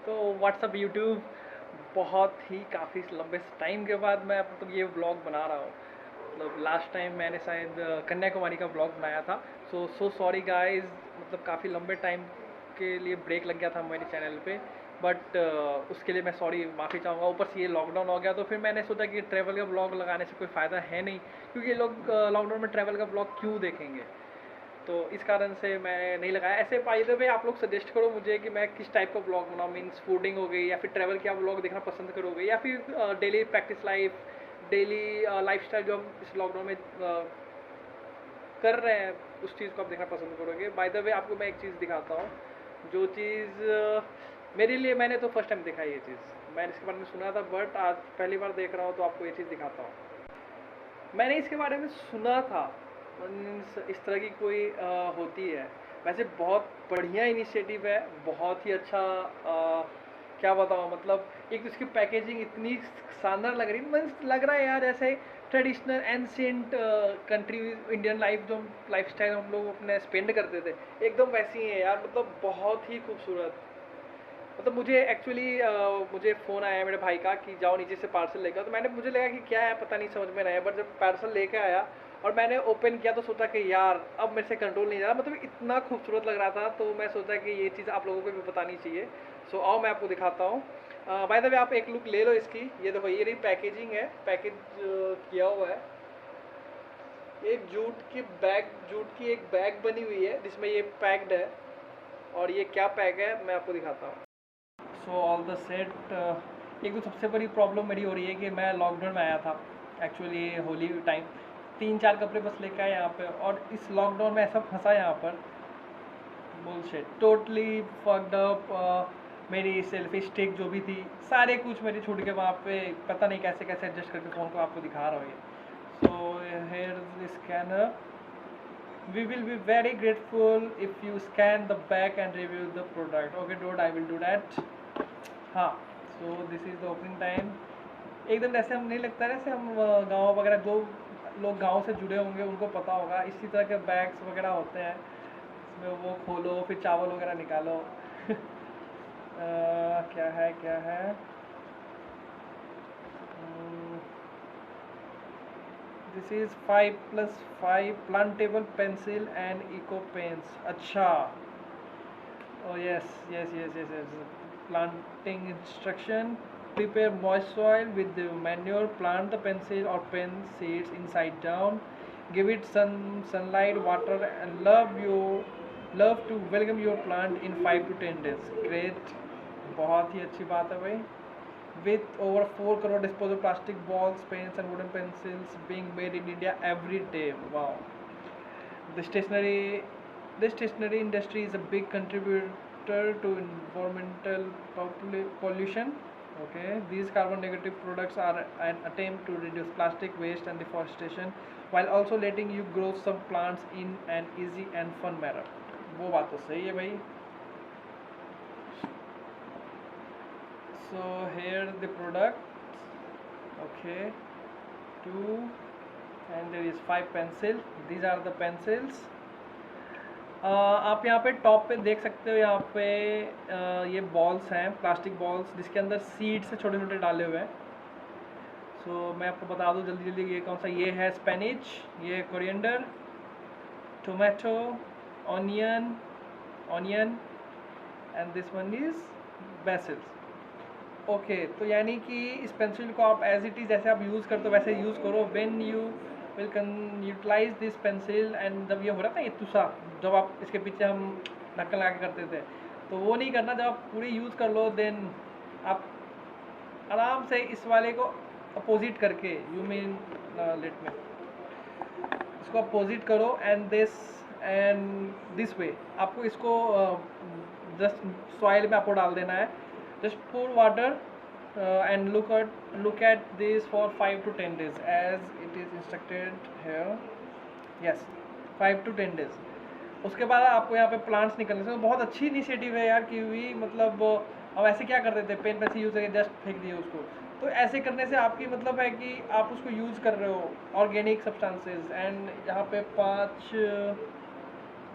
तो WhatsApp YouTube बहुत ही काफ़ी लंबे टाइम के बाद मैं मतलब ये व्लॉग बना रहा हूँ। मतलब लास्ट टाइम मैंने शायद कन्याकुमारी का व्लॉग बनाया था। सो सॉरी गाइस, मतलब काफ़ी लंबे टाइम के लिए ब्रेक लग गया था मेरे चैनल पे। बट उसके लिए मैं सॉरी माफ़ी चाहूँगा। ऊपर से ये लॉकडाउन हो गया तो फिर मैंने सोचा कि ट्रैवल का व्लॉग लगाने से कोई फ़ायदा है नहीं, क्योंकि ये लोग लॉकडाउन में ट्रैवल का व्लॉग क्यों देखेंगे। तो इस कारण से मैं नहीं लगाया। ऐसे बाय द वे आप लोग सजेस्ट करो मुझे कि मैं किस टाइप का ब्लॉग बनाऊँ। मीन्स फूडिंग हो गई, या फिर ट्रैवल के आप ब्लॉग देखना पसंद करोगे, या फिर daily practice life, daily lifestyle जो हम इस लॉकडाउन में कर रहे हैं, उस चीज़ को आप देखना पसंद करोगे। बाय द वे आपको मैं एक चीज़ दिखाता हूँ, जो चीज़ मेरे लिए, मैंने तो फर्स्ट टाइम देखा है ये चीज़। मैंने इसके बारे में सुना था बट आज पहली बार देख रहा हूँ, तो आपको ये चीज़ दिखाता हूँ। मैंने इसके बारे में सुना था, मीन्स इस तरह की कोई होती है। वैसे बहुत बढ़िया इनिशिएटिव है, बहुत ही अच्छा। क्या बताऊँ, मतलब एक तो इसकी पैकेजिंग इतनी शानदार लग रही, मीन्स लग रहा है यार जैसे traditional ancient country Indian life, जो लाइफ स्टाइल हम लोग अपने स्पेंड करते थे, एकदम वैसी ही है यार। मतलब बहुत ही खूबसूरत। मतलब मुझे एक्चुअली मुझे फ़ोन आया मेरे भाई का कि जाओ नीचे से पार्सल लेकर। तो मैंने, मुझे लगा कि क्या है, पता नहीं, समझ में नहीं आया। बट जब पार्सल लेके आया और मैंने ओपन किया तो सोचा कि यार अब मेरे से कंट्रोल नहीं जा रहा। मतलब इतना खूबसूरत लग रहा था, तो मैं सोचा कि ये चीज़ आप लोगों को भी बतानी चाहिए। सो आओ मैं आपको दिखाता हूँ। बाय द वे आप एक लुक ले लो इसकी। ये देखो, ये रही पैकेजिंग है, पैकेज किया हुआ है। एक जूट की एक बैग बनी हुई है जिसमें ये पैक्ड है। और ये क्या पैक है मैं आपको दिखाता हूँ। So all the set. एक तो सबसे बड़ी प्रॉब्लम मेरी हो रही है कि मैं लॉकडाउन में आया था एक्चुअली होली टाइम। 3-4 कपड़े बस लेके आए यहाँ पे, और इस लॉकडाउन में ऐसा फंसा यहाँ पर, बुलशिट, टोटली फक्ड अप। मेरी सेल्फी स्टिक जो भी थी, सारे कुछ मेरे छूट के वहाँ पे। पता नहीं कैसे कैसे एडजस्ट करके फ़ोन को आपको दिखा रहा हूँ ये। So here the scanner. We will be very grateful if you scan the back and review the product. Okay dude, I will do that. हाँ, so this is the opening time. एकदम जैसे हम, नहीं लगता जैसे हम गाँव वगैरह, जो लोग गाँव से जुड़े होंगे उनको पता होगा, इसी तरह के बैग्स वगैरह होते हैं। इसमें वो खोलो, फिर चावल वगैरह निकालो। क्या है, क्या है? This is 5+5 plantable pencil and eco pens. अच्छा, oh yes. Planting instruction: prepare moist soil with the manure. Plant the pencil or pen seeds inside down. Give it sunlight, water, and love to welcome your plant in 5 to 10 days. Great, बहुत ही अच्छी बात है भाई। With over 4 crore disposable plastic balls, pens, and wooden pencils being made in India every day. Wow. The stationery the stationery industry is a big contributor to environmental pollution. Okay, these carbon negative products are an attempt to reduce plastic waste and deforestation while also letting you grow some plants in an easy and fun manner. वो बात तो सही है भाई. So here the product. Okay, 2, and there is 5 pencil. These are the pencils. आप यहाँ पे top पे देख सकते हो, यहाँ पे ये बॉल्स हैं, प्लास्टिक बॉल्स, जिसके अंदर सीड्स से छोटे छोटे डाले हुए हैं। सो मैं आपको बता दूँ जल्दी जल्दी, ये कौन सा, ये है स्पेनिच, ये coriander, tomato, onion and this one is basils. Okay, तो यानी कि इस पेंसिल को आप एज इट इज़ जैसे आप यूज़ करते हो वैसे यूज़ करो। When you will utilize this pencil, and जब ये हो रहा था ये तुषा, जब आप इसके पीछे हम ढक्कन लगा के करते थे, तो वो नहीं करना। जब आप पूरी यूज़ कर लो, देन आप आराम से इस वाले को अपोजिट करके, यू मीन लेट में, इसको अपोजिट करो एंड दिस वे आपको इसको जस्ट सॉइल में आपको डाल देना है। Just pour water and look at this for 5 to 10 days as it is instructed here. Yes, 5 to 10 days. उसके बाद आपको यहाँ पे प्लांट्स निकलने से, बहुत अच्छी इनिशिएटिव है यार की हुई। मतलब हम ऐसे क्या करते थे, पेन पेंसिल यूज़ करके जस्ट फेंक दिए उसको। तो ऐसे करने से आपकी मतलब है कि आप उसको यूज़ कर रहे हो, ऑर्गेनिक सब्सटेंसेस। एंड यहाँ पे 5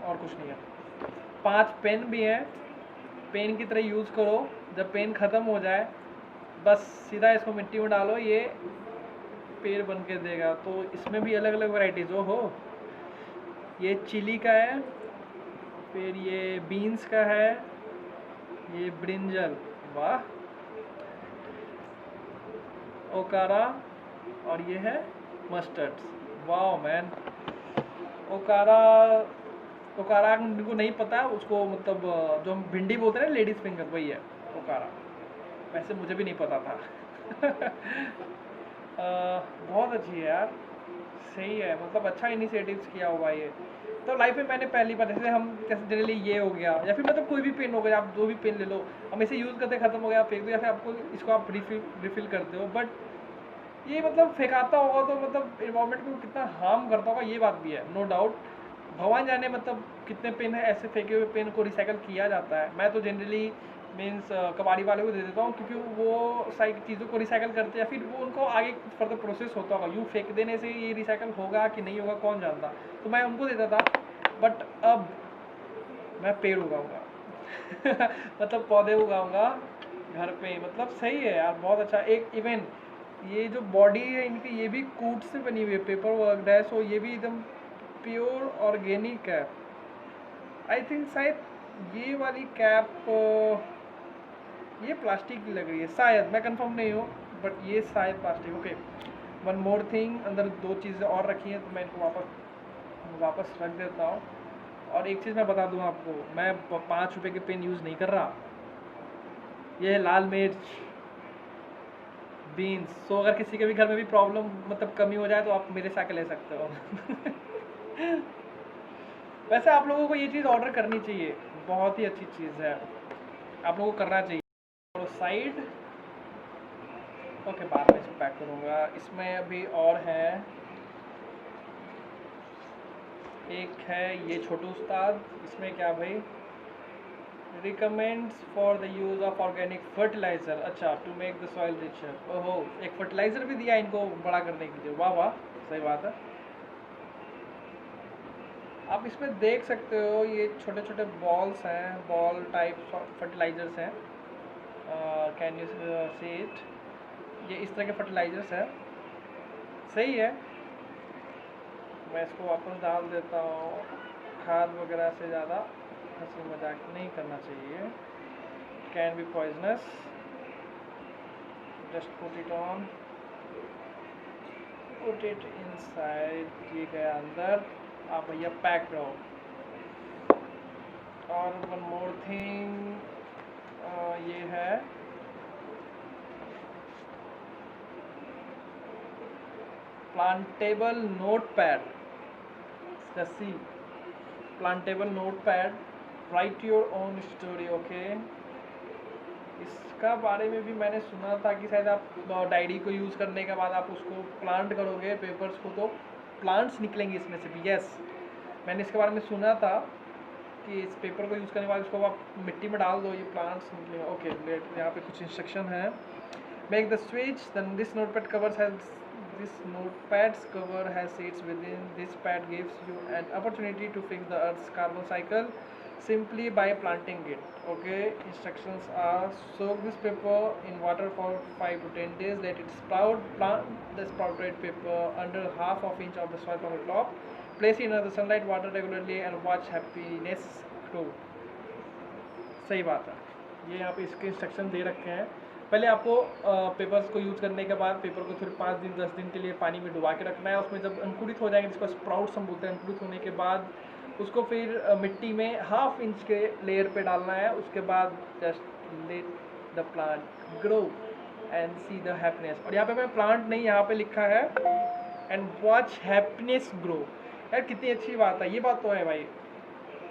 और कुछ नहीं है, 5 पेन भी हैं, पेन की तरह यूज़ करो। जब पेन ख़त्म हो जाए बस सीधा इसको मिट्टी में डालो, ये पेड़ बन के देगा। तो इसमें भी अलग अलग वैरायटीज़ हो। ये चिली का है, फिर ये बीन्स का है, ये ब्रिंजल, वाह, ओकारा, और ये है मस्टर्ड, वाह मैन। ओकारा, ओकारा को नहीं पता उसको, मतलब जो हम भिंडी बोलते हैं ना, लेडीज़ फिंगर, वही है ओकारा। वैसे मुझे भी नहीं पता था। बहुत अच्छी है यार, सही है, मतलब अच्छा इनिशिएटिव्स किया हुआ ये। तो लाइफ में मैंने पहली बार, जैसे हम जैसे जनरली ये हो गया, या फिर मतलब कोई भी पेन हो गया, आप जो भी पेन ले लो, हम इसे यूज़ करते ख़त्म हो गया, आप फेंक दो, या फिर आपको इसको आप रिफिल करते हो। बट ये मतलब फेंकाता होगा तो मतलब इन्वायरमेंट को कितना हार्म करता होगा, ये बात भी है, नो डाउट। भगवान जाने मतलब कितने पेन है ऐसे फेंके हुए पेन को रिसाइकल किया जाता है। मैं तो जनरली मीन्स कबाड़ी वाले को दे देता हूँ, क्योंकि वो सारी चीज़ों को रिसाइकल करते हैं, फिर वो उनको आगे फर्दर प्रोसेस होता होगा। यूँ फेंक देने से ये रिसाइकल होगा कि नहीं होगा कौन जानता, तो मैं उनको देता था। बट अब मैं पेड़ उगाऊंगा। मतलब पौधे उगाऊंगा घर पे, मतलब सही है यार, बहुत अच्छा। एक इवन ये जो बॉडी है इनकी, ये भी कूट से बनी हुई है, पेपर वर्क डैश हो, ये भी एकदम प्योर ऑर्गेनिक है। आई थिंक शायद ये वाली कैप ये प्लास्टिक की लग रही है शायद, मैं कंफर्म नहीं हूँ, बट ये शायद plastic. Okay, one more thing, अंदर दो चीज़ें और रखी हैं, तो मैं इनको वापस रख देता हूँ। और एक चीज़ मैं बता दूँ आपको, मैं 5 रुपये के पेन यूज़ नहीं कर रहा। ये है लाल मिर्च, बीन्स। सो अगर किसी के भी घर में भी प्रॉब्लम मतलब कमी हो जाए तो आप मेरे से आके ले सकते हो। वैसे आप लोगों को ये चीज़ ऑर्डर करनी चाहिए, बहुत ही अच्छी चीज़ है, आप लोगों को करना चाहिए। और साइड, ओके, बाद में इसको पैक करूँगा। इसमें अभी और है, एक है ये छोटू उस्ताद, इसमें क्या भाई, recommends for the use of organic fertiliser, अच्छा, to make the soil richer. ओहो, एक फर्टिलाइज़र भी दिया इनको बड़ा करने के लिए, वाह वाह, सही बात है। आप इसमें देख सकते हो ये छोटे छोटे बॉल्स हैं, बॉल टाइप फर्टिलाइज़र्स हैं, कैन यू सी इट, ये इस तरह के फर्टिलाइज़र्स हैं, सही है। मैं इसको वापस डाल देता हूँ। खाद वगैरह से ज़्यादा हंसी मजाक नहीं करना चाहिए, can be poisonous. Just put it on, put it inside, ये गया अंदर। आप भैया पैक रहो। और वन मोर थिंग, ये है प्लांटेबल नोट पैड, इसका सी, plantable note pad, write your own story. Okay, इसका बारे में भी मैंने सुना था कि शायद आप डायरी को यूज़ करने के बाद आप उसको प्लांट करोगे पेपर्स को, तो प्लांट्स निकलेंगे इसमें से भी। यस, मैंने इसके बारे में सुना था कि इस पेपर को यूज़ करने के बाद उसको आप मिट्टी में डाल दो, ये प्लांट्स निकलेंगे। ओके, लेट, यहाँ पे कुछ इंस्ट्रक्शन है। Make the switch, then this notepad covers has this notepad's cover has seats within. This pad gives you an opportunity to fix the earth's carbon cycle simply by planting it. Okay, instructions are: soak this paper in water for 5 to 10 days, let it sprout, plant the sprouted paper under half of inch of the soil from the top, place it in the sunlight, water regularly and watch happiness grow. सही बात है, ये यहाँ पे इसके instruction दे रखे हैं। पहले आपको पेपर्स को यूज़ करने के बाद पेपर को फिर 5 दिन 10 दिन के लिए पानी में डुबा के रखना है। उसमें जब अंकुरित हो जाएंगे, जिसको स्प्राउट्स हम बोलते हैं, अंकुरित होने के बाद उसको फिर मिट्टी में 1/2 इंच के लेयर पे डालना है। उसके बाद just let the plant grow and see the happiness. और यहाँ पे मैं प्लांट नहीं, यहाँ पे लिखा है एंड वॉच हैप्पीनेस ग्रो। यार कितनी अच्छी बात है, ये बात तो है भाई।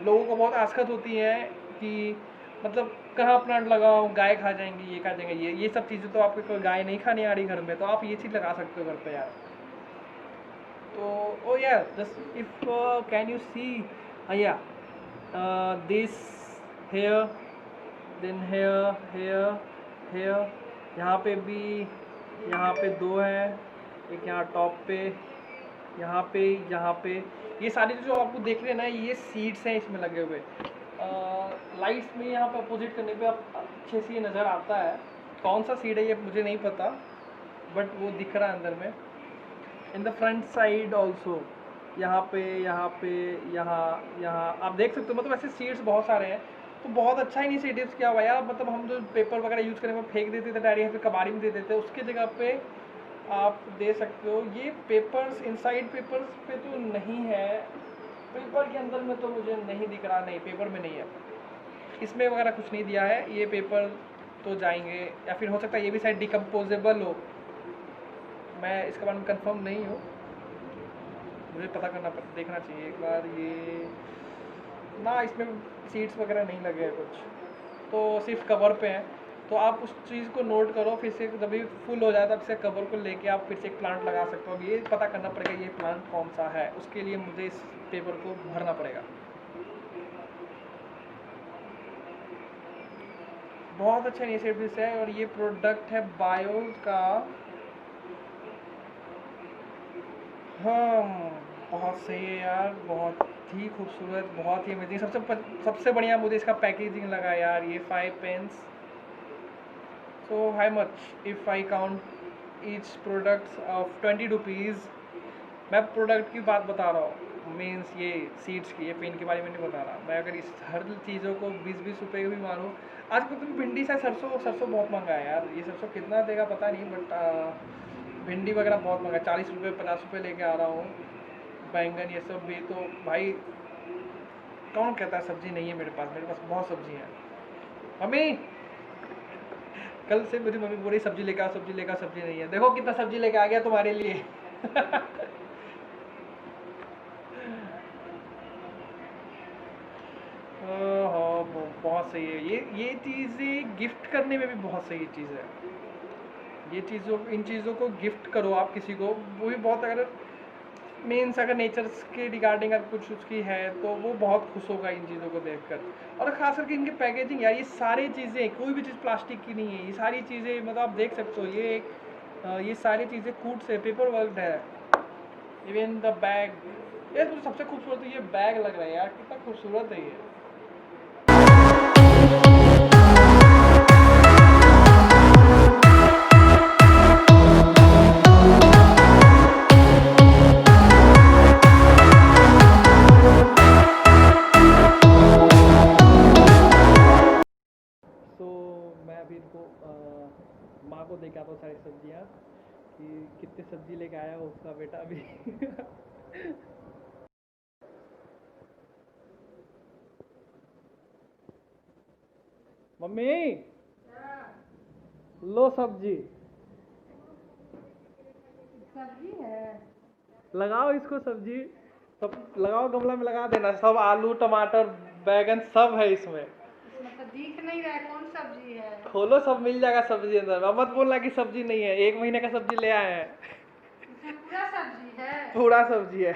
लोगों को बहुत आसकत होती है कि मतलब कहाँ प्लांट लगाओ, गाय खा जाएंगी, ये खा जाएंगे, ये सब चीज़ें तो आपको कोई गाय नहीं खाने आ रही घर में, तो आप ये चीज़ लगा सकते हो घर पे यार। तो ओ यार, just if can you see, या this here, then here here here, यहाँ पे भी, यहाँ पे 2 है, एक यहाँ टॉप पे, यहाँ पे, यहाँ पे। ये सारी जो आपको देख रहे हैं ना, ये सीड्स हैं इसमें लगे हुए। लाइट्स में यहाँ पे अपोजिट करने पे आप अच्छे से ये नज़र आता है। कौन सा सीड है ये मुझे नहीं पता, बट वो दिख रहा है अंदर में। In the front side also यहाँ पे यहाँ आप देख सकते हो। मतलब ऐसे सीड्स बहुत सारे हैं, तो बहुत अच्छा इनिशिएटिव्स किया हुआ यार। मतलब हम जो पेपर वगैरह यूज़ करने में फेंक देते थे डायरी, या फिर कबाड़ी में दे देते, उसके जगह पे आप दे सकते हो। ये पेपर्स इनसाइड पेपर्स पे तो नहीं है, पेपर के अंदर में तो मुझे नहीं दिख रहा। नहीं, पेपर में नहीं है, इसमें वगैरह कुछ नहीं दिया है। ये पेपर तो जाएंगे, या फिर हो सकता है ये भी शायद डिकम्पोजेबल हो, मैं इसके बारे में कंफर्म नहीं हूँ, मुझे पता करना देखना चाहिए एक बार। ये ना, इसमें सीड्स वगैरह नहीं लगे हैं कुछ, तो सिर्फ कवर पे हैं। तो आप उस चीज़ को नोट करो, फिर से जब भी फुल हो जाए तब से कवर को लेके आप फिर से एक प्लांट लगा सकते हो। अब ये पता करना पड़ेगा ये प्लांट कौन सा है, उसके लिए मुझे इस पेपर को भरना पड़ेगा। बहुत अच्छा इनिशिएटिव है, और ये प्रोडक्ट है बायो का। हाँ, बहुत सही है यार, बहुत ही खूबसूरत, बहुत ही अमेजिंग। सबसे बढ़िया मुझे इसका पैकेजिंग लगा यार। ये 5 pens, so high much if I count each products of 20 rupees. मैं प्रोडक्ट की बात बता रहा हूँ, मीन्स ये सीड्स की, ये पेन के बारे में नहीं बता रहा मैं। अगर इस हर चीज़ों को 20-20 रुपये भी मारूँ, आज को तुम भिंडी से सरसों बहुत महंगा है यार। ये सरसों कितना देगा पता नहीं, बट भिंडी वगैरह बहुत महंगा, 40 रुपये 50 रुपये लेके आ रहा हूँ। बैंगन ये सब भी, तो भाई कौन कहता है सब्जी नहीं है मेरे पास बहुत सब्जी है। मम्मी, कल से मेरी मम्मी बोल रही सब्जी लेकर आओ, सब्जी लेकर आओ, सब्जी नहीं है। देखो कितना सब्जी लेके आ गया तुम्हारे लिए। हाँ, बहुत सही है ये चीज़ें गिफ्ट करने में भी बहुत सही चीज़ है। ये इन चीज़ों को गिफ्ट करो आप किसी को, वो भी बहुत, अगर मीन्स अगर नेचर्स के रिगार्डिंग अगर कुछ उसकी है तो वो बहुत खुश होगा इन चीज़ों को देखकर। और ख़ास करके इनके पैकेजिंग यार, ये सारी चीज़ें, कोई भी चीज़ प्लास्टिक की नहीं है। ये सारी चीज़ें मतलब आप देख सकते हो, ये सारी चीज़ें कूट से पेपर वर्क है। इवन द बैग, ये मुझे सबसे खूबसूरत ये बैग लग रहा है यार, कितना खूबसूरत है ये। तो मैं अभी इनको माँ को देके आता हूँ सारी सब्जियाँ, कि कितनी सब्जी लेके आया हो उसका बेटा अभी। मम्मी, लो सब्जी है, लगाओ इसको सब्जी, सब लगाओ, गमला में लगा देना, सब आलू टमाटर बैगन सब है इसमें। तो दिख नहीं रहा है कौन सब्जी है। खोलो, सब मिल जाएगा सब्जी अंदर। अब मत बोलना कि सब्जी नहीं है, 1 महीने का सब्जी ले आए हैं। इसमें पूरा सब्जी है, पूरा सब्जी है।